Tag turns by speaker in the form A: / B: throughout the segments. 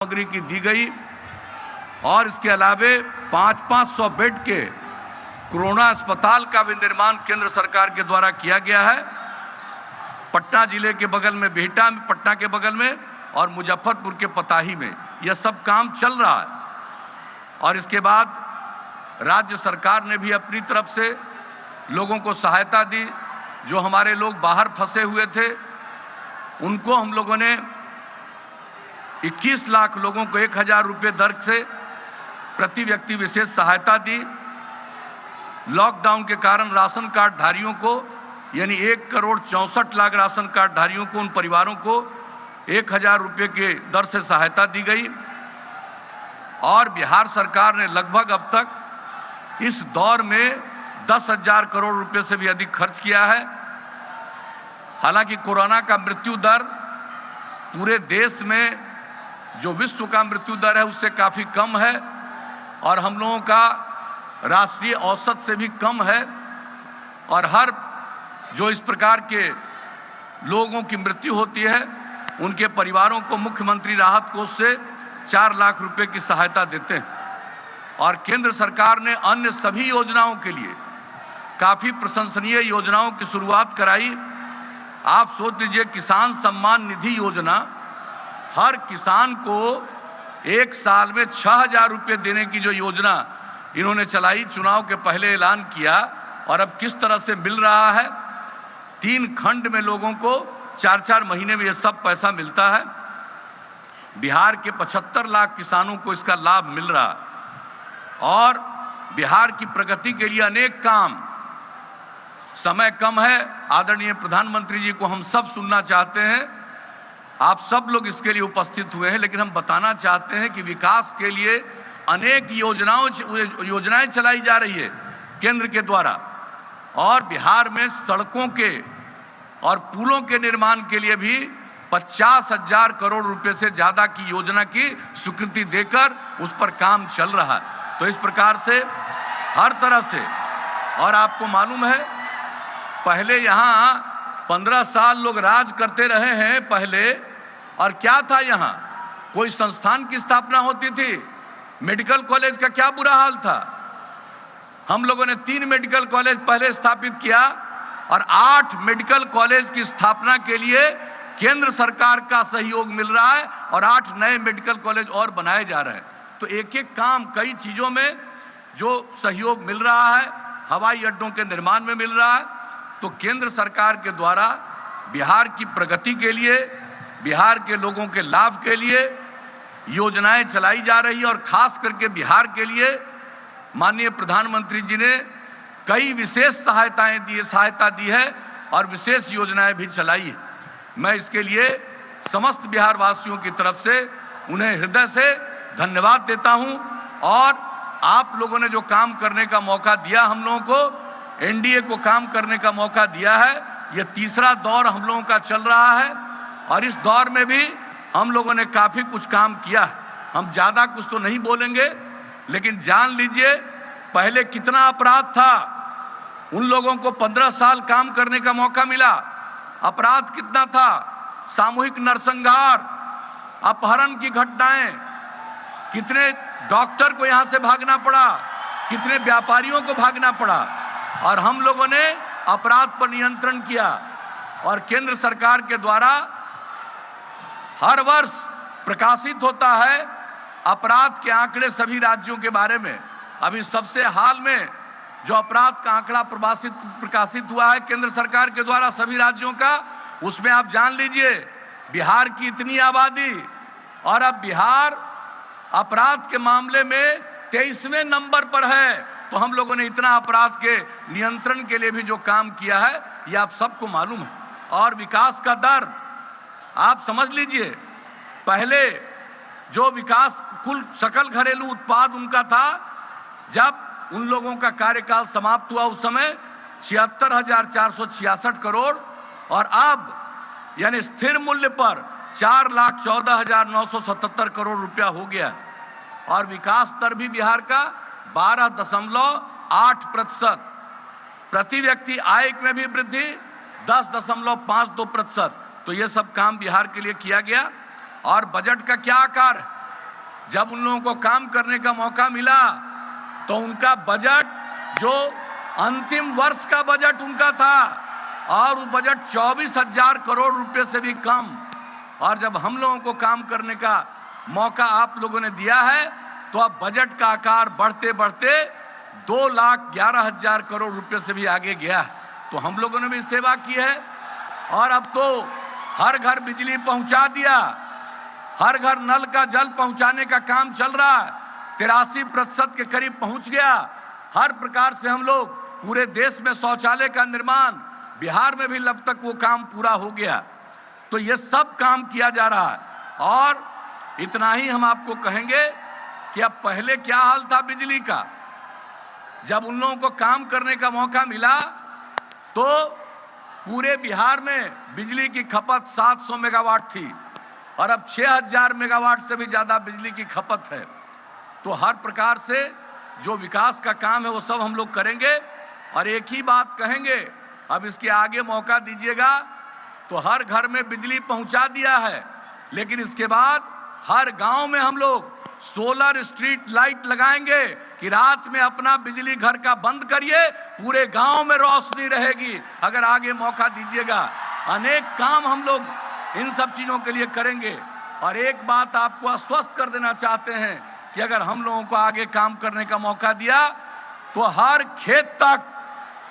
A: सामग्री की दी गई और इसके अलावे 500 बेड के कोरोना अस्पताल का भी निर्माण केंद्र सरकार के द्वारा किया गया है। पटना जिले के बगल में बिहटा में, पटना के बगल में और मुजफ्फरपुर के पताही में यह सब काम चल रहा है। और इसके बाद राज्य सरकार ने भी अपनी तरफ से लोगों को सहायता दी। जो हमारे लोग बाहर फंसे हुए थे उनको हम लोगों ने 21 लाख लोगों को 1000 रुपये दर से प्रति व्यक्ति विशेष सहायता दी। लॉकडाउन के कारण राशन कार्ड धारियों को यानी 1,64,00,000 राशन कार्ड धारियों को, उन परिवारों को 1000 रुपये के दर से सहायता दी गई। और बिहार सरकार ने लगभग अब तक इस दौर में 10,000 करोड़ रुपए से भी अधिक खर्च किया है। हालांकि कोरोना का मृत्यु दर पूरे देश में जो विश्व का मृत्यु दर है उससे काफ़ी कम है और हम लोगों का राष्ट्रीय औसत से भी कम है। और हर जो इस प्रकार के लोगों की मृत्यु होती है उनके परिवारों को मुख्यमंत्री राहत कोष से 4 लाख रुपए की सहायता देते हैं। और केंद्र सरकार ने अन्य सभी योजनाओं के लिए काफ़ी प्रशंसनीय योजनाओं की शुरुआत कराई। आप सोच लीजिए, किसान सम्मान निधि योजना हर किसान को 1 साल में 6,000 रुपये देने की जो योजना इन्होंने चलाई, चुनाव के पहले ऐलान किया और अब किस तरह से मिल रहा है। 3 खंड में लोगों को 4-4 महीने में ये सब पैसा मिलता है। बिहार के 75 लाख किसानों को इसका लाभ मिल रहा है। और बिहार की प्रगति के लिए अनेक काम, समय कम है, आदरणीय प्रधानमंत्री जी को हम सब सुनना चाहते हैं। आप सब लोग इसके लिए उपस्थित हुए हैं, लेकिन हम बताना चाहते हैं कि विकास के लिए अनेक योजनाएं चलाई जा रही है केंद्र के द्वारा। और बिहार में सड़कों के और पुलों के निर्माण के लिए भी 50,000 करोड़ रुपए से ज़्यादा की योजना की स्वीकृति देकर उस पर काम चल रहा है। तो इस प्रकार से हर तरह से, और आपको मालूम है पहले यहाँ 15 साल लोग राज करते रहे हैं पहले, और क्या था, यहाँ कोई संस्थान की स्थापना होती थी, मेडिकल कॉलेज का क्या बुरा हाल था। हम लोगों ने 3 मेडिकल कॉलेज पहले स्थापित किया और 8 मेडिकल कॉलेज की स्थापना के लिए केंद्र सरकार का सहयोग मिल रहा है और 8 नए मेडिकल कॉलेज और बनाए जा रहे हैं। तो एक एक काम, कई चीज़ों में जो सहयोग मिल रहा है, हवाई अड्डों के निर्माण में मिल रहा है। तो केंद्र सरकार के द्वारा बिहार की प्रगति के लिए, बिहार के लोगों के लाभ के लिए योजनाएं चलाई जा रही है। और खास करके बिहार के लिए माननीय प्रधानमंत्री जी ने कई विशेष सहायता दी है और विशेष योजनाएं भी चलाई है। मैं इसके लिए समस्त बिहार वासियों की तरफ से उन्हें हृदय से धन्यवाद देता हूं। और आप लोगों ने जो काम करने का मौका दिया, हम लोगों को एनडीए को काम करने का मौका दिया है, यह तीसरा दौर हम लोगों का चल रहा है और इस दौर में भी हम लोगों ने काफ़ी कुछ काम किया है। हम ज़्यादा कुछ तो नहीं बोलेंगे, लेकिन जान लीजिए पहले कितना अपराध था। उन लोगों को 15 साल काम करने का मौका मिला, अपराध कितना था, सामूहिक नरसंहार, अपहरण की घटनाएं, कितने डॉक्टर को यहाँ से भागना पड़ा, कितने व्यापारियों को भागना पड़ा। और हम लोगों ने अपराध पर नियंत्रण किया। और केंद्र सरकार के द्वारा हर वर्ष प्रकाशित होता है अपराध के आंकड़े सभी राज्यों के बारे में। अभी सबसे हाल में जो अपराध का आंकड़ा प्रकाशित हुआ है केंद्र सरकार के द्वारा सभी राज्यों का, उसमें आप जान लीजिए बिहार की इतनी आबादी और अब बिहार अपराध के मामले में 23वें नंबर पर है। तो हम लोगों ने इतना अपराध के नियंत्रण के लिए भी जो काम किया है ये आप सबको मालूम है। और विकास का दर आप समझ लीजिए, पहले जो विकास कुल सकल घरेलू उत्पाद उनका था, जब उन लोगों का कार्यकाल समाप्त हुआ उस समय 76,466 करोड़, और अब यानी स्थिर मूल्य पर 4,14,977 करोड़ रुपया हो गया। और विकास दर भी बिहार का 12.8%, प्रति व्यक्ति आय में भी वृद्धि 10.52%। तो ये सब काम बिहार के लिए किया गया। और बजट का क्या आकार है? जब उन लोगों को काम करने का मौका मिला तो उनका बजट, जो अंतिम वर्ष का बजट उनका था, और वो बजट 24,000 करोड़ रुपए से भी कम। और जब हम लोगों को काम करने का मौका आप लोगों ने दिया है तो अब बजट का आकार बढ़ते बढ़ते 2,11,000 करोड़ रुपए से भी आगे गया। तो हम लोगों ने भी सेवा की है और अब तो हर घर बिजली पहुंचा दिया, हर घर नल का जल पहुंचाने का काम चल रहा है, 83% के करीब पहुंच गया। हर प्रकार से हम लोग पूरे देश में शौचालय का निर्माण, बिहार में भी अब तक वो काम पूरा हो गया। तो ये सब काम किया जा रहा है। और इतना ही हम आपको कहेंगे कि अब पहले क्या हाल था बिजली का, जब उन लोगों को काम करने का मौका मिला तो पूरे बिहार में बिजली की खपत 700 मेगावाट थी और अब 6,000 मेगावाट से भी ज़्यादा बिजली की खपत है। तो हर प्रकार से जो विकास का काम है वो सब हम लोग करेंगे। और एक ही बात कहेंगे, अब इसके आगे मौका दीजिएगा तो हर घर में बिजली पहुंचा दिया है, लेकिन इसके बाद हर गांव में हम लोग सोलर स्ट्रीट लाइट लगाएंगे कि रात में अपना बिजली घर का बंद करिए, पूरे गांव में रोशनी रहेगी। अगर आगे मौका दीजिएगा, अनेक काम हम लोग इन सब चीज़ों के लिए करेंगे। और एक बात आपको आश्वस्त कर देना चाहते हैं कि अगर हम लोगों को आगे काम करने का मौका दिया तो हर खेत तक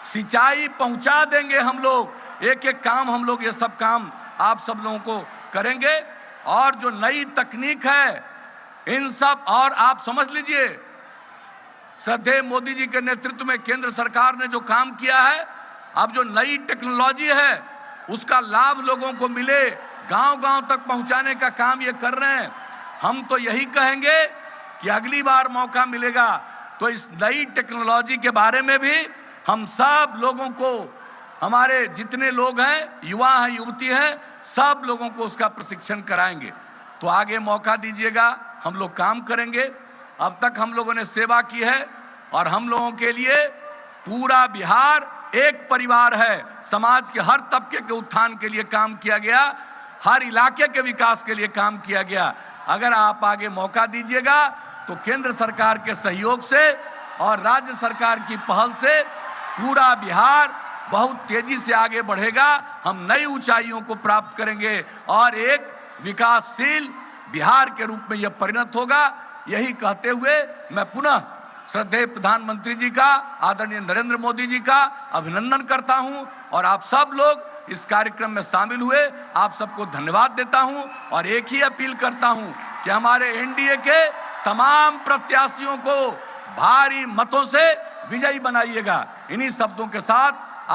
A: सिंचाई पहुंचा देंगे हम लोग। एक एक काम हम लोग, ये सब काम आप सब लोगों को करेंगे। और जो नई तकनीक है इन सब, और आप समझ लीजिए श्रद्धेय मोदी जी के नेतृत्व में केंद्र सरकार ने जो काम किया है, अब जो नई टेक्नोलॉजी है उसका लाभ लोगों को मिले, गांव-गांव तक पहुंचाने का काम ये कर रहे हैं। हम तो यही कहेंगे कि अगली बार मौका मिलेगा तो इस नई टेक्नोलॉजी के बारे में भी हम सब लोगों को, हमारे जितने लोग हैं, युवा हैं, युवती हैं, सब लोगों को उसका प्रशिक्षण कराएंगे। तो आगे मौका दीजिएगा, हम लोग काम करेंगे। अब तक हम लोगों ने सेवा की है और हम लोगों के लिए पूरा बिहार एक परिवार है। समाज के हर तबके के उत्थान के लिए काम किया गया, हर इलाके के विकास के लिए काम किया गया। अगर आप आगे मौका दीजिएगा तो केंद्र सरकार के सहयोग से और राज्य सरकार की पहल से पूरा बिहार बहुत तेजी से आगे बढ़ेगा। हम नई ऊंचाइयों को प्राप्त करेंगे और एक विकासशील बिहार के रूप में यह परिणत होगा। यही कहते हुए मैं पुनः श्रद्धेय प्रधानमंत्री जी का, आदरणीय नरेंद्र मोदी जी का अभिनंदन करता हूं और आप सब लोग इस कार्यक्रम में शामिल हुए, आप सबको धन्यवाद देता हूं। और एक ही अपील करता हूं कि हमारे एनडीए के तमाम प्रत्याशियों को भारी मतों से विजयी बनाइएगा। इन्हीं शब्दों के साथ